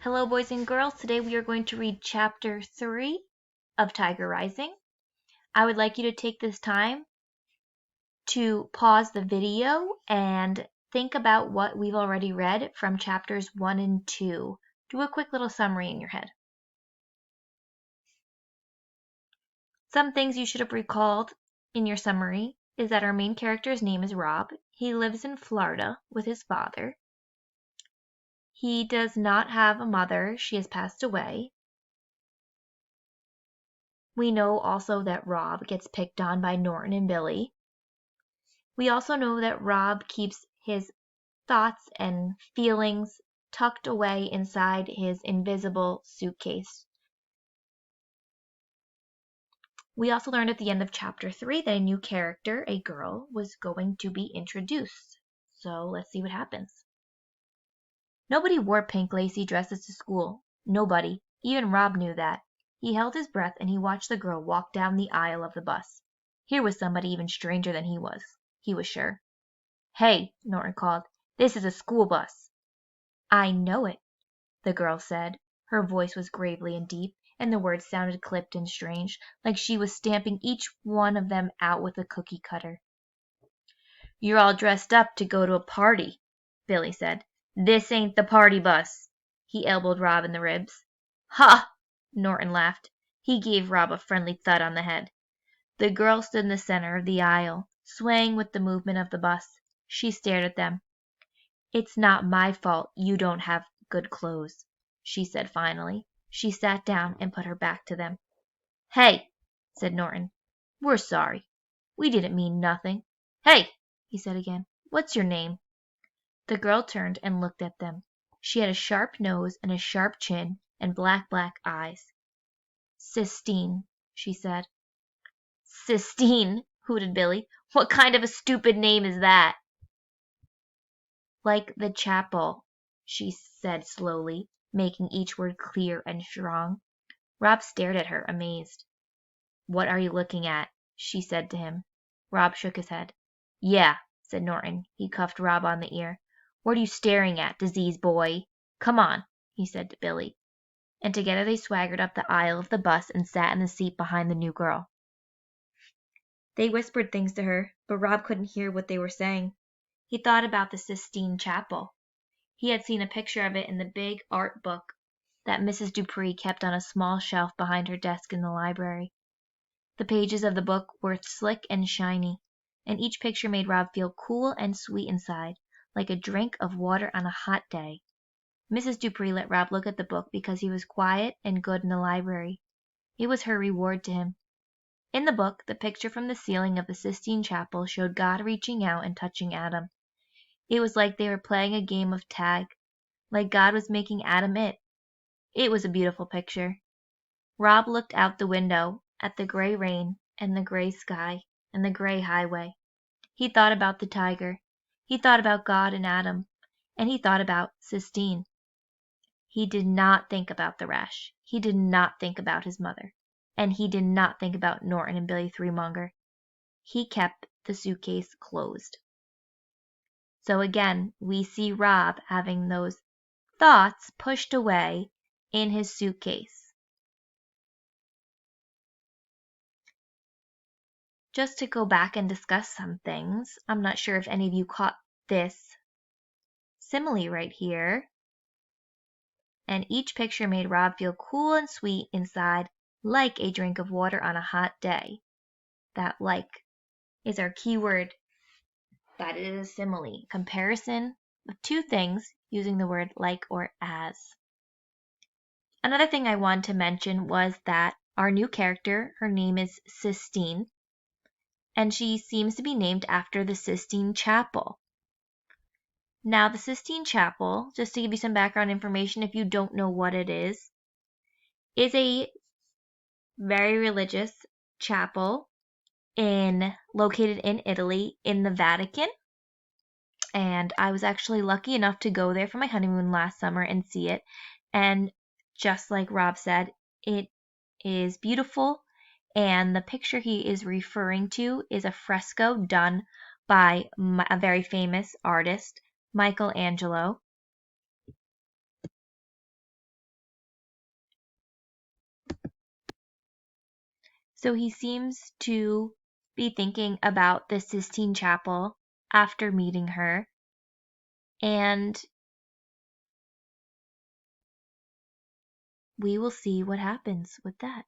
Hello, boys and girls. Today we are going to read Chapter 3 of Tiger Rising. I would like you to take this time to pause the video and think about what we've already read from Chapters 1 and 2. Do a quick little summary in your head. Some things you should have recalled in your summary is that our main character's name is Rob. He lives in Florida with his father. He does not have a mother. She has passed away. We know also that Rob gets picked on by Norton and Billy. We also know that Rob keeps his thoughts and feelings tucked away inside his invisible suitcase. We also learned at the end of Chapter 3 that a new character, a girl, was going to be introduced. So let's see what happens. Nobody wore pink lacy dresses to school. Nobody. Even Rob knew that. He held his breath and he watched the girl walk down the aisle of the bus. Here was somebody even stranger than he was sure. "Hey," Norton called, "this is a school bus." "I know it," the girl said. Her voice was gravely and deep, and the words sounded clipped and strange, like she was stamping each one of them out with a cookie cutter. "You're all dressed up to go to a party," Billy said. "This ain't the party bus." He elbowed Rob in the ribs. "Ha!" Norton laughed. He gave Rob a friendly thud on the head. The girl stood in the center of the aisle, swaying with the movement of the bus. She stared at them. "It's not my fault you don't have good clothes," she said finally. She sat down and put her back to them. "Hey," said Norton. "We're sorry. We didn't mean nothing." "Hey," he said again. "What's your name?" The girl turned and looked at them. She had a sharp nose and a sharp chin and black eyes. "Sistine," she said. "Sistine," hooted Billy. "What kind of a stupid name is that?" "Like the chapel," she said slowly, making each word clear and strong. Rob stared at her, amazed. "What are you looking at?" she said to him. Rob shook his head. "Yeah," said Norton. He cuffed Rob on the ear. "What are you staring at, disease boy? Come on," he said to Billy. And together they swaggered up the aisle of the bus and sat in the seat behind the new girl. They whispered things to her, but Rob couldn't hear what they were saying. He thought about the Sistine Chapel. He had seen a picture of it in the big art book that Mrs. Dupree kept on a small shelf behind her desk in the library. The pages of the book were slick and shiny, and each picture made Rob feel cool and sweet inside, like a drink of water on a hot day. Mrs. Dupree let Rob look at the book because he was quiet and good in the library. It was her reward to him. In the book, the picture from the ceiling of the Sistine Chapel showed God reaching out and touching Adam. It was like they were playing a game of tag, like God was making Adam it. It was a beautiful picture. Rob looked out the window at the gray rain and the gray sky and the gray highway. He thought about the tiger. He thought about God and Adam. And he thought about Sistine. He did not think about the rash. He did not think about his mother. And he did not think about Norton and Billy Threemonger. He kept the suitcase closed. So again, we see Rob having those thoughts pushed away in his suitcase. Just to go back and discuss some things, I'm not sure if any of you caught this simile right here. And each picture made Rob feel cool and sweet inside, like a drink of water on a hot day. That "like" is our key word. That is a simile, comparison of two things using the word like or as. Another thing I wanted to mention was that our new character, her name is Sistine, and she seems to be named after the Sistine Chapel. Now, the Sistine Chapel, just to give you some background information if you don't know what it is a very religious chapel located in Italy in the Vatican. And I was actually lucky enough to go there for my honeymoon last summer and see it. And just like Rob said, it is beautiful. And the picture he is referring to is a fresco done by a very famous artist, Michelangelo. So he seems to be thinking about the Sistine Chapel after meeting her, and we will see what happens with that.